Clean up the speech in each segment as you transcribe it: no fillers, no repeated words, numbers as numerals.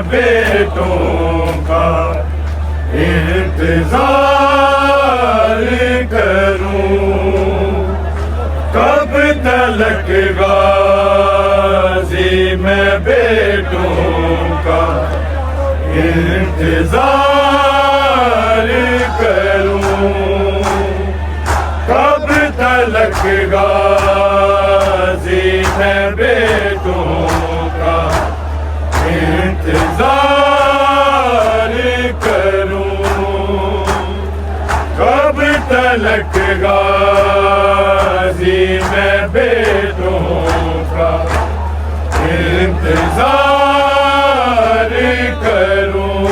बेटों का इंतजार करूं, कब तलक गाजी मैं बेटों का इंतजार करूं, कब तलक गाजी मैं बेटों का इंतजार करूं, कब तलक गाजी मैं बेटों का इंतजार करूं,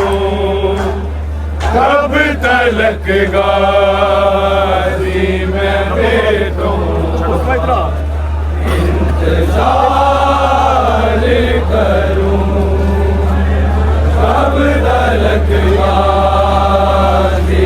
कब तलक गाजी मैं बेटों का इंतजार करूं, कब तलक गाजी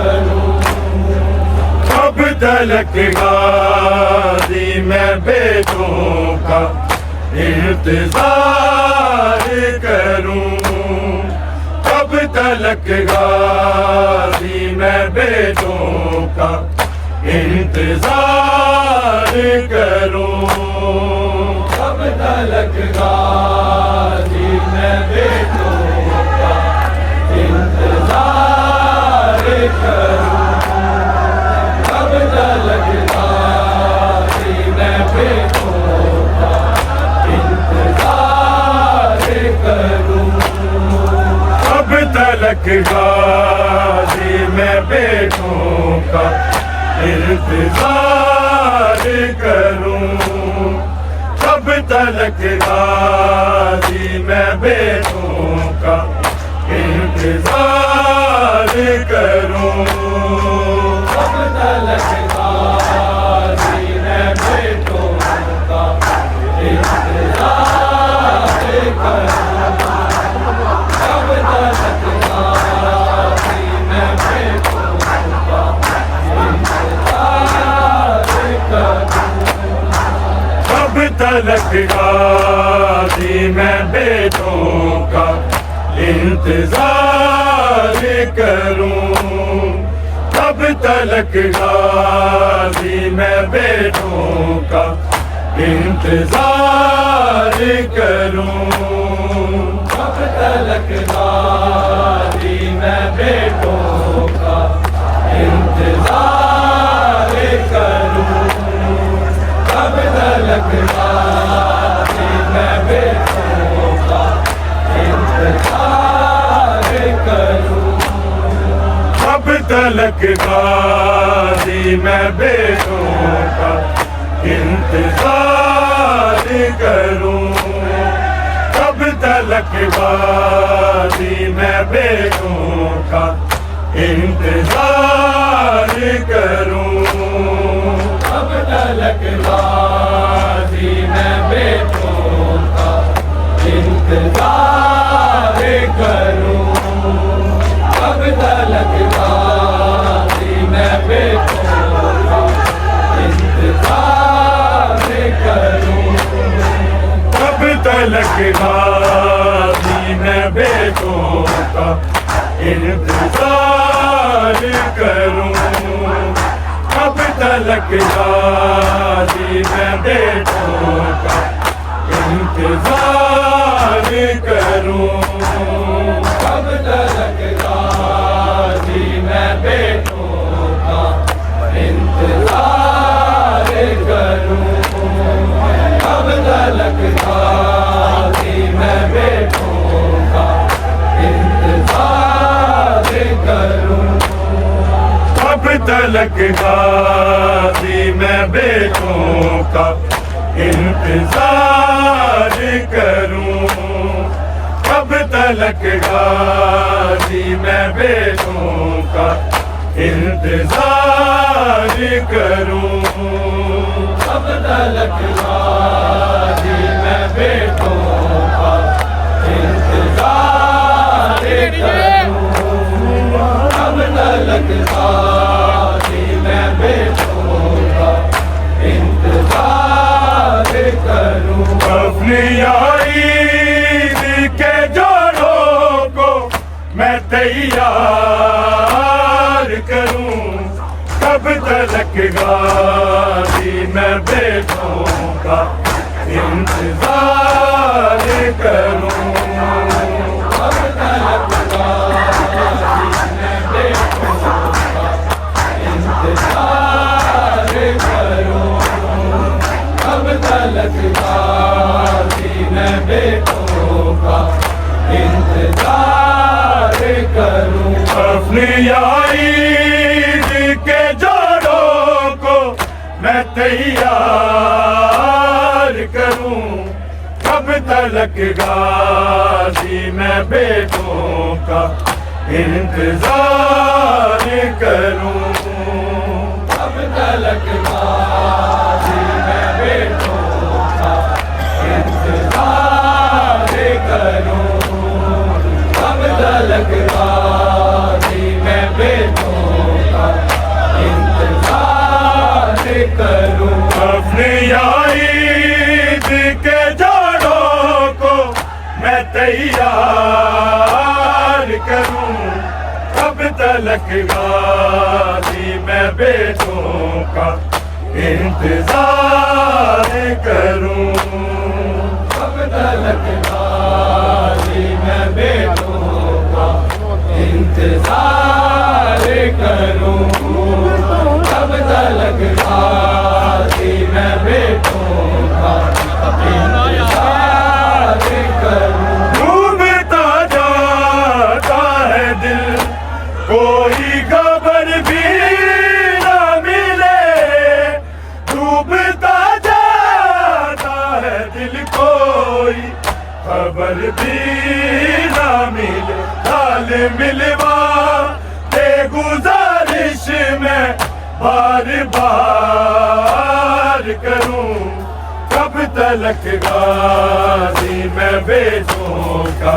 तलक गाजी मैं बेटों का इंतजार करूं, कब तलक गाजी मैं बेटों का इंतजार करूं, कब तलक गाजी मैं बेटों का इंतजार करूं, कब तलक गाजी मैं बेटों का इंतजार करूं, कब तलक गाजी मैं बेटों का इंतजार करूं, कब तलक गाजी मैं बेटों का इंतजार करूं, कब तलक गाजी मैं बेटों का इंतजार करूं, कब तलक गाजी मैं बेटों का कब तलक गाजी मैं बेटों का इंतजार करूं, कब तलक गाजी मैं बेटों का इंतजार करूं, कब तलक गाजी मैं बेटों का इंतजार करूं, कब तलक गाजी मैं बेटों का इंतजार करूं, कब तलक गाजी मैं बेटों का इंतजार करूं, कब तलक गाजी मैं बेटों का इंतजार करूं, कब तलक गाजी मैं बेटों का इंतजार करूं, कब तलक गाजी मैं बेटों का इंतजार करूं, कब तलक गाजी मैं बेटों का इंतजार करूं, कब तलक गाजी मैं बेटों का इंतजार करूं, कब तलक गाजी मैं बेटों का इंतजार करूं, कब तलक गाजी मैं बेटों का इंतजार करूं, कब तलक गाजी मैं बेटों का इंतजार करूं, कब तलक गाजी मैं बेटों का इंतजार करूं, कब तलक गाजी मैं बेटों का इंतजार करूं, कब तलक गाजी मैं बेटों का इंतजार करूं, अपनी ईद के जोड़ों को मैं तैयार करूं, कब तलक गाजी मैं बेटों का इंतजार करूं, कब तलक गाजी मैं बेटों का इंतजार करूं, कब तलक गाजी मैं बेटों का इंतजार करूं, अपनी ईद के जोड़ों को मैं तैयार करूं, कब तलक गाजी मैं बेटों का इंतजार करूं, कब तलक गाजी मैं बेटों का इंतजार करूं, कब तलक गाजी मैं बेटों का इंतजार तैयार करूं, कब तलक गाजी मैं बेटों का इंतजार करूं, कब तलक गाजी मैं बेटों का इंतजार करूं, कब तलक गाजी मैं बेटों का इंतजार करूं। डूबता जाता है दिल, कोई खबर भी ना मिले, डूबता जाता है दिल, कोई खबर भी ना मिले। हाल मिलवा दे गुजारिश में बार बार करूं, कब तलक गाजी मैं बेटों का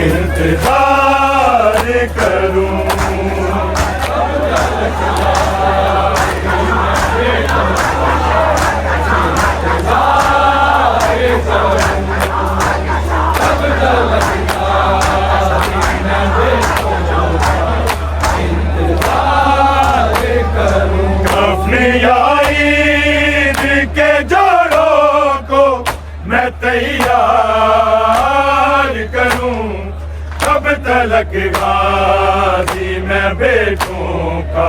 इंतजार करूं, कब तलक गाजी मैं बेटों का इंतजार करूं, कब तलक गाजी मैं बेटों का इंतजार करूं। अपनी ईद के जोड़ों को मैं तैयार करूं, कब तलक गाजी मैं बेटों का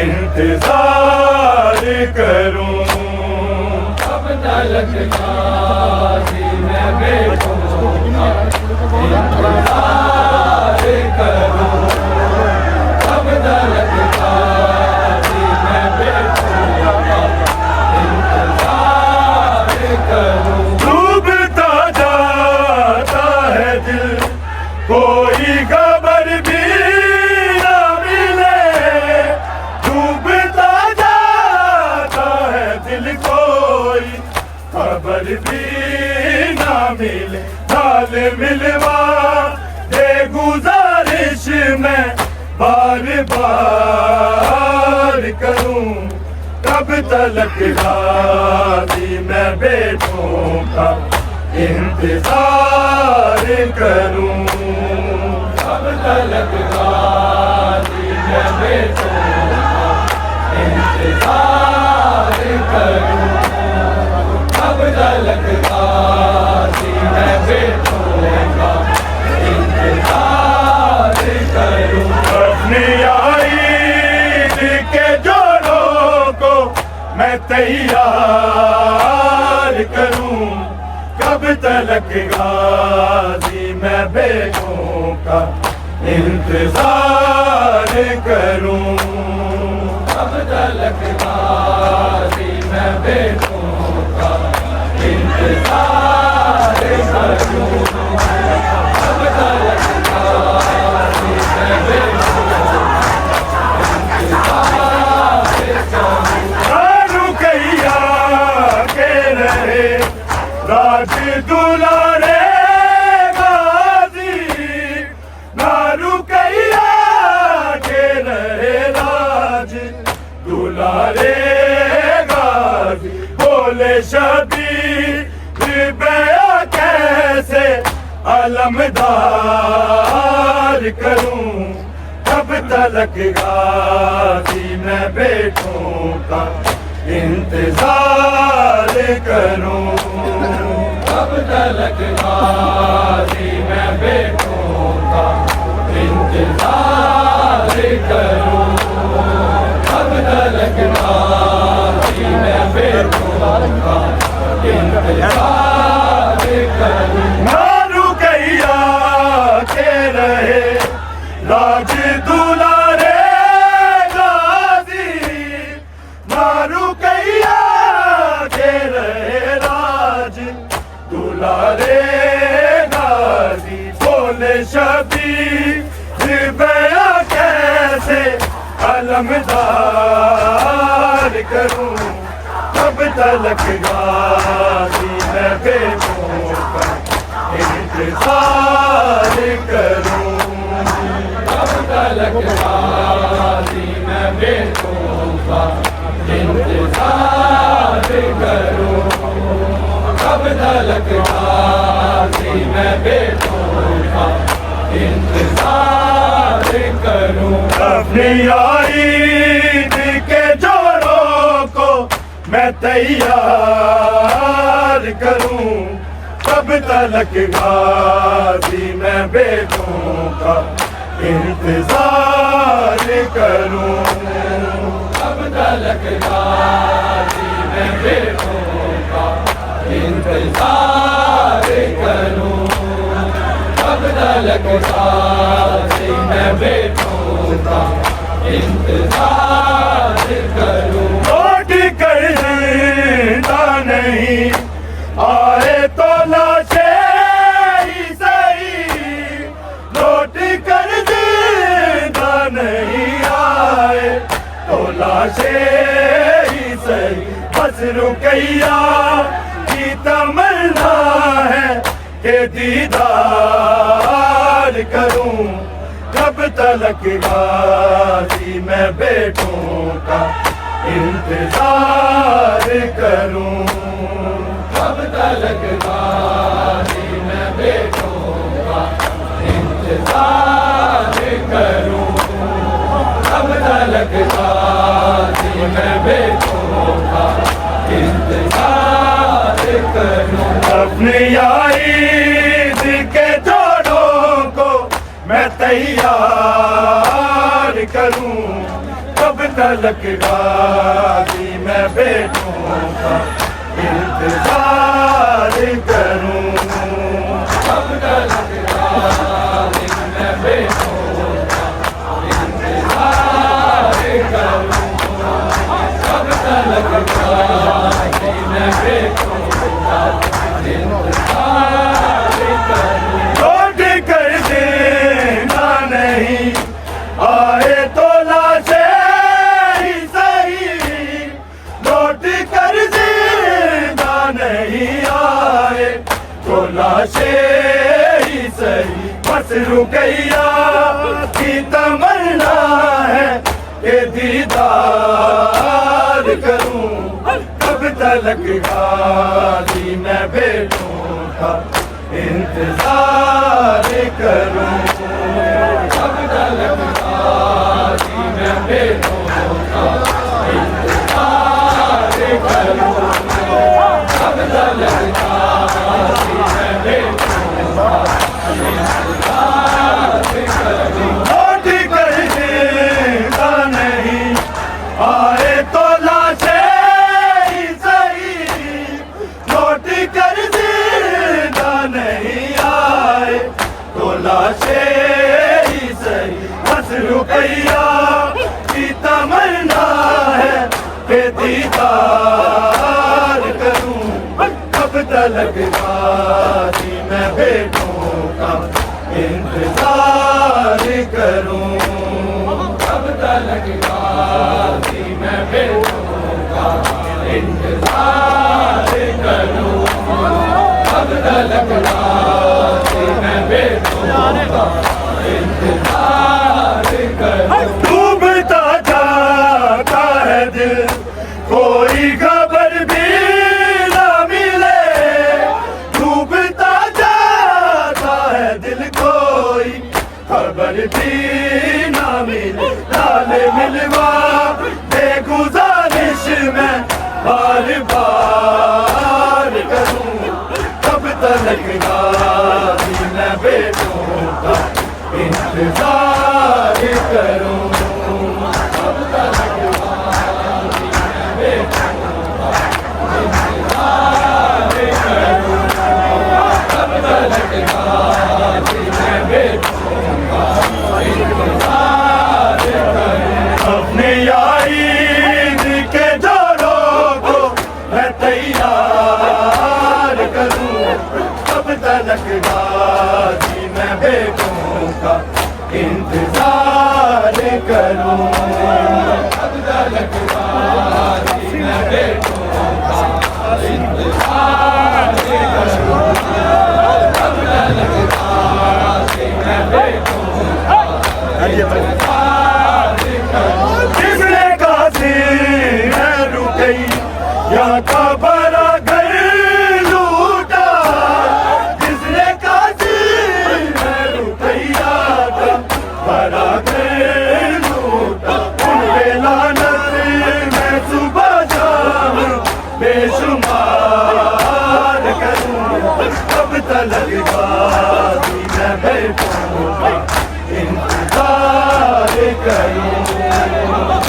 इंतजार करूं, कब तलक गाजी मैं बेटों का इंतजार करूं, कब तलक गाजी मैं बेटों का इंतजार करूं। डूबता जाता है दिल, कोई खबर भी ना मिले, डूबता जाता है दिल, कोई खबर भी ना मिले। हाल मिलवा दे गुजारिश में बार बार करूं, कब तलक गाजी मैं बेटों का इंतजार करूं, कब तलक गाजी मैं बेटों का इंतजार करूं, कब तलक गाजी मैं बेटों का इंतजार करूं। अपनी ईद के जोड़ों को मैं तैयार करूं, कब तलक गाजी मैं बेटों का इंतजार करूं, कब तलक गाजी मैं बेटों का इंतजार करूं, कब तलक गाजी मैं बेटों का इंतजार करूं। रुकैया के रहे राज दुलारे गाजी, ना रुकैया के रहे राज दुलारे गाजी। बोले शबीर बया कैसे अलमदार करूं, कब तलक गाजी मैं बेटों का इंतजार करूं, कब तलक गाजी मैं बेटों का इंतजार करूं, कब तलक गाजी मैं बेटों का इंतजार करूं। ना रुकैया के रहे राज दुलारे गाजी, ना रुकैया के रहे राज दुलारे गाजी। बोले शबीर बया कैसे अलमदार करूं, कब तलक गाजी मैं बेटों का इंतजार करूं, कब तलक गाजी मैं बेटों का इंतजार करूं, कब तलक गाजी मैं बेटों तैयार करूं, कब तलक गाजी मैं बेटों का इंतजार करूं, कब तलक गाजी मैं बेटों का इंतजार करूं, कब तलक गाजी मैं बेटों का इंतजार करूं। लौट कर जिंदा नहीं आए तो लाशें ही सही, लौट कर जिंदा नहीं आए तो लाशें ही सही, बस रुकैया की तमन्ना है कि दीदार करूं, कब तलक गाजी मैं बेटों का इंतजार करूं, कब तलक गाजी मैं बेटों का इंतजार करूं, कब तलक गाजी मैं बेटों का इंतजार करूं। अपनी ईद के जोड़ों को मैं तैयार करूं, कब तलक गाजी मैं बेटों का इंतजार करूं, कब तलक गाजी मैं बेटों का इंतजार करूं, कब तलक गाजी मैं बेटों का इंतजार करूं। लौट कर जिंदा नहीं आए तो लाशें ही सही, लौट कर जिंदा नहीं आए तो लाशें ही सही, बस रुकैया की तमन्ना है कि दीदार करूं, कब तलक गाजी मैं बेटों का इंतजार करूं, कब तलक गाजी मैं बेटों का इंतजार करूं, कब तलक गाजी मैं बेटों का इंतजार करूं। लौट कर जिंदा नहीं आए तो लाशें ही सही, लौट कर जिंदा नहीं आए तो लाशें ही सही, बस रुपया की तमन्ना है कि दीदार करूं, कब तलक गाजी मैं बेटों का इंतजार करूं, कब तलक गाजी मैं बेटों का इंतजार करूं, कब तलक गाजी मैं बेटों का इंतजार करूं। डूबता जाता है दिल कोई खबर भी ना मिले, डूबता जाता है दिल कोई खबर भी ना मिले, लाल मिलवा दे गुजारिश मैं बार बार करूं, कब तलक गाजी मैं बेटों का इंतजार करूं, कब तलक गाजी मैं बेटों का इंतजार करूं, कब तलक गाजी मैं बेटों का इंतजार करूं। अपने ईद के जोड़ों को मैं तैयार करूं, कब तलक गाजी मैं बेटों का इंतजार करूं, कब तलक गाजी मैं बेटों का इंतजार करूं, कब तलक गाजी मैं बेटों का इंतजार करूं। किसने काशी है रुकई या का बड़ा घर लूटा, किसने काशी है रुकैया का बड़ा घर लूटा, उन पे लानत मैं सुबह शाम बैठूंगा इंतजार करूं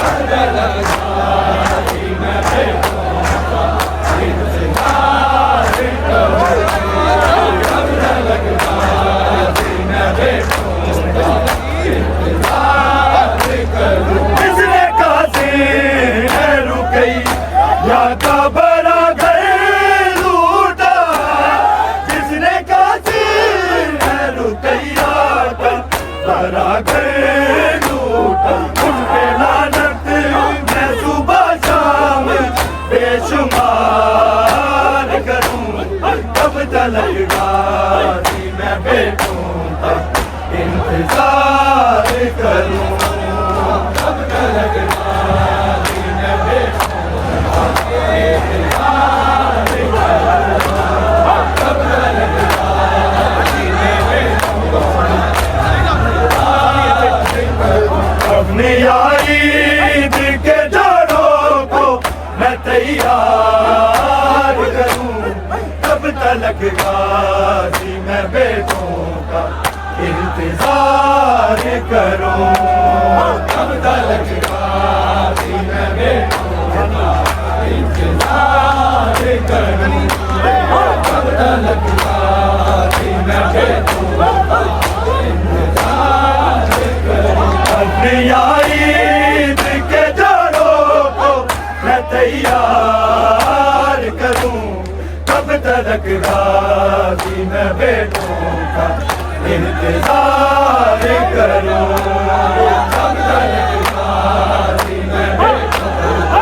करबला गाजी मैं बैठूंगा इंतजार करूं करबला गाजी मैं बैठूंगा इंतजार करूं किसने काजी है रुकई या काबरा बड़ा घर लूटा उनके लानत मैं सुबह शाम बेशुमार करूं कब तलक गाजी मैं बैठूंगा इंतजार करूं कब तलक गाजी मैं बैठूंगा इंतजार करूं कब तलक गाजी मैं बैठूंगा अपनी ईद के जोड़ों को मैं तैयार करूं कब तलक गाजी मैं बैठूंगा इंतजार करूं कब तलक गाजी मैं बैठूंगा इंतजार करूं कब तलक गाजी मैं बैठूंगा इंतजार करूं अपनी ईद के जोड़ों को मैं तैयार करूं कब तलक गाजी मैं बैठूंगा इंतजार करूं कब तलक गाजी मैं बैठूंगा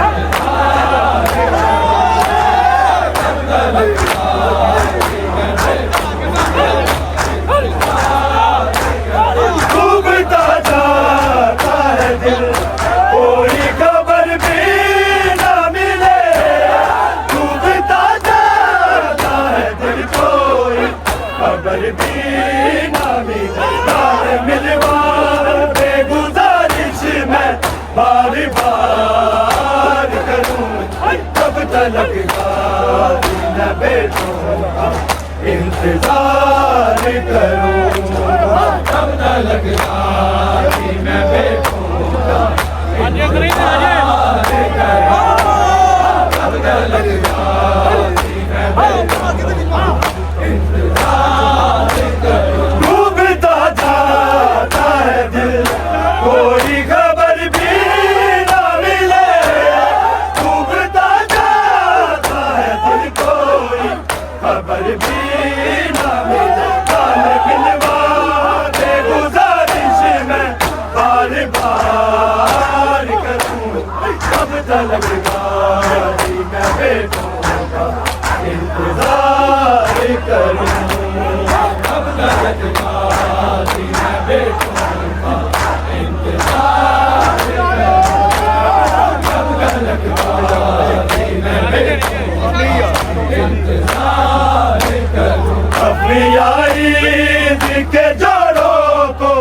इंतजार करूं कब तलक गाजी मैं बैठूंगा डूबता जाता है दिल कोई खबर भी ना मिले डूबता जाता है दिल कोई खबर भी ना मिले यार मिलवा बेगुजारिश मैं बार बार करूं कब तलक गाजी मैं बैठूंगा इंतजार करूं कब तलक गाजी मैं बैठूंगा इंतजार करूं कब तलक गाजी मैं बैठूंगा इंतजार करूं डूबता जाता है दिल कोई खबर भी ना मिले डूबता जाता है दिल कोई खबर भी ना मिले काल मिलवा दे गुजारिश मैं बार बार करूं कब तलक गाजी मैं बैठूंगा इंतजार करूं कब तलक गाजी मैं बैठूंगा इंतजार करूं कब तलक गाजी मैं बैठूंगा इंतजार करूं अपनी ईद के जोड़ों को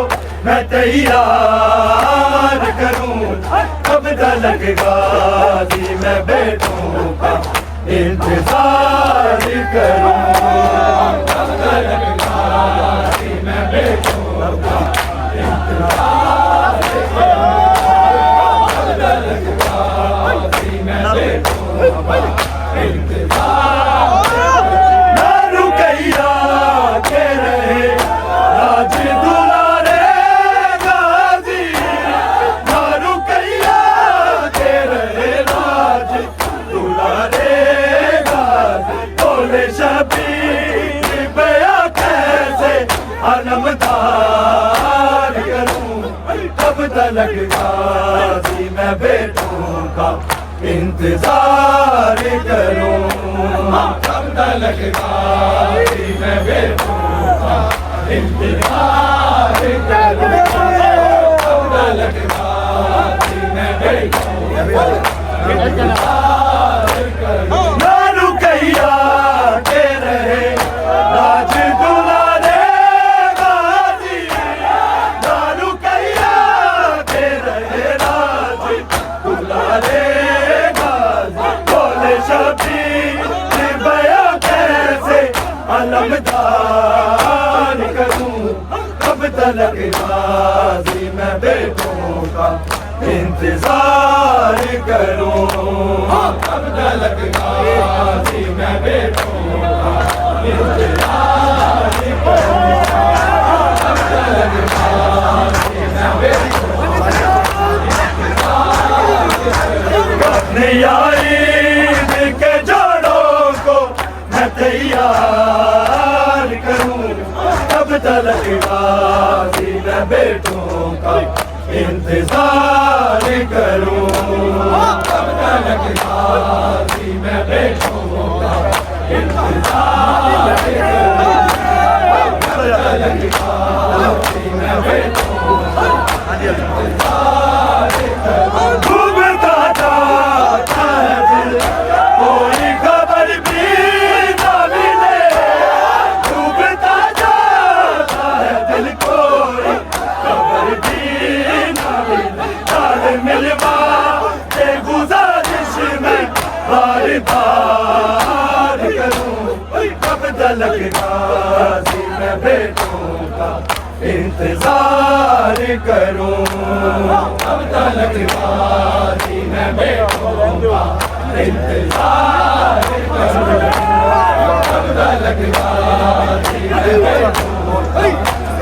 मैं तैयार करूं कब तलक गाजी मैं बैठूंगा इंतजार करूं कब तलक गाजी मैं बैठूंगा इंतजार करूं कब तलक गाजी मैं बैठूंगा इंतजार ना रुकैया के रहे राज दुलारे गाजी ना रुकैया के रहे राज दुलारे गाजी बोले शबीर बया कैसे अलमदार करूं कब तलक गाजी मैं बैठूंगा इंतजार करूं कब तलक गाजी मैं बैठूंगा इंतजार करूं कब तलक गाजी मैं बैठूंगा इंतजार करूं ना रुकैया के रहे राज दुलारे गाजी ना रुकैया के रहे राज दुलारे शबीर बया कैसे अलमदार तलक गाजी मैं बेटों का इंतजार करूं, कब तलक गाजी मैं बेटों का इंतजार करूं, कब तलक गाजी मैं बेटों अपने ईद के जोड़ों को मैं तैयार करूं, कब तलक गाजी मैं बेटों का इंतजार करूं, कब तलक गाजी मैं बेटों का इंतजार करूं, कब तलक गाजी मैं बेटों का इंतजार करूं। डूबता जाता है दिल, कोई खबर भी ना मिले, डूबता जाता है दिल, कोई खबर भी ना मिले, ताल मिलवा के गुजारिश में बार बार करूं, कब तलक गाजी मैं बेटों का इंतजार करूं, कब तलक गाजी मैं बेटों का इंतजार करूं, कब तलक गाजी मैं बेटों का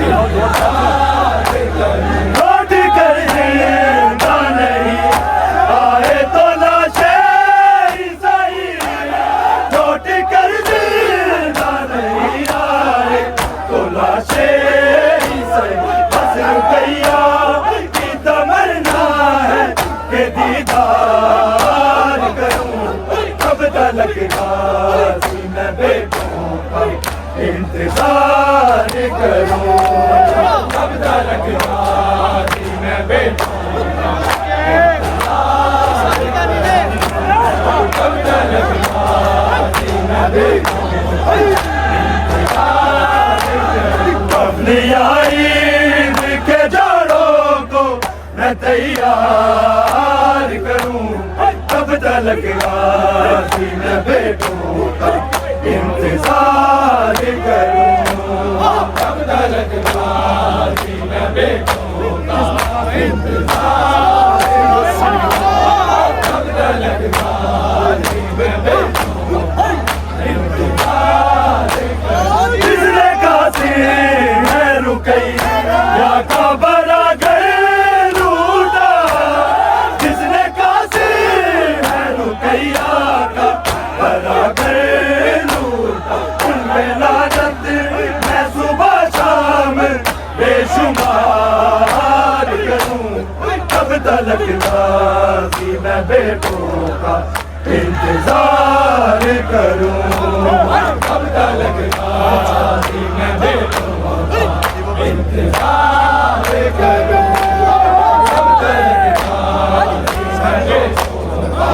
इंतजार करूं। लौट कर जिंदा नहीं आए तो लाशें ही सही, लौट कर जिंदा नहीं आए तो लाशें बस रुकैया की तमन्ना है कि दीदार करूं, कब तलक गाजी मैं बेटों का इंतजार करूं, कब तलक गाजी मैं बेटों का इंतजार करूं, कब तलक गाजी मैं बेटों का इंतजार करूं। अपनी ईद के जोड़ों को मैं तैयार करूं, कब तलक गाजी मैं बेटों का इंतजार करूं, कब तलक गाजी मैं बेटों का इंतजार करूं, कब तलक गाजी मैं बेटों का इंतजार करूं। किसने काशी है रुकैया का बड़ा घर लूटा, जिसने काशी है रुकैया का बड़ा घर लूटा, उनपे लानत मैं सुबह शाम बेशुमार करूं, कब तलक गाजी मैं बेटों का इंतजार करूं, कब तलक गाजी मैं बेटों का इंतजार करूं, कब तलक गाजी मैं बेटों का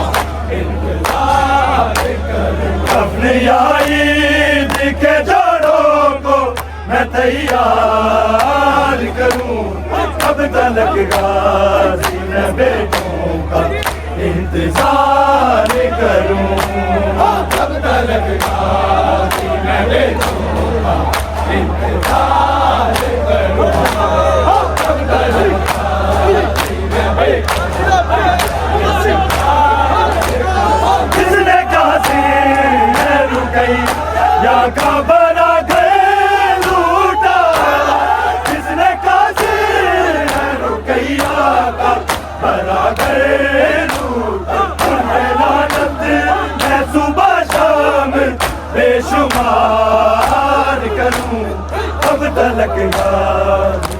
इंतजार करूं। अपने ईद के जोड़ों को मैं तैयार करूं, कब तलक गाजी मैं बेटों का इंतजार करूं, कब तलक गाजी मैं बेटों का इंतजार करूं, कब तलक गाजी मैं बेटों का इंतजार करूं। किसने काशी है रुकैया का बड़ा घर लूटा, किसने काशी है रुकैया का बड़ा घर लूटा, उनपे लानत मैं सुबह शाम बेशुमार करूं, कब तलक गाजी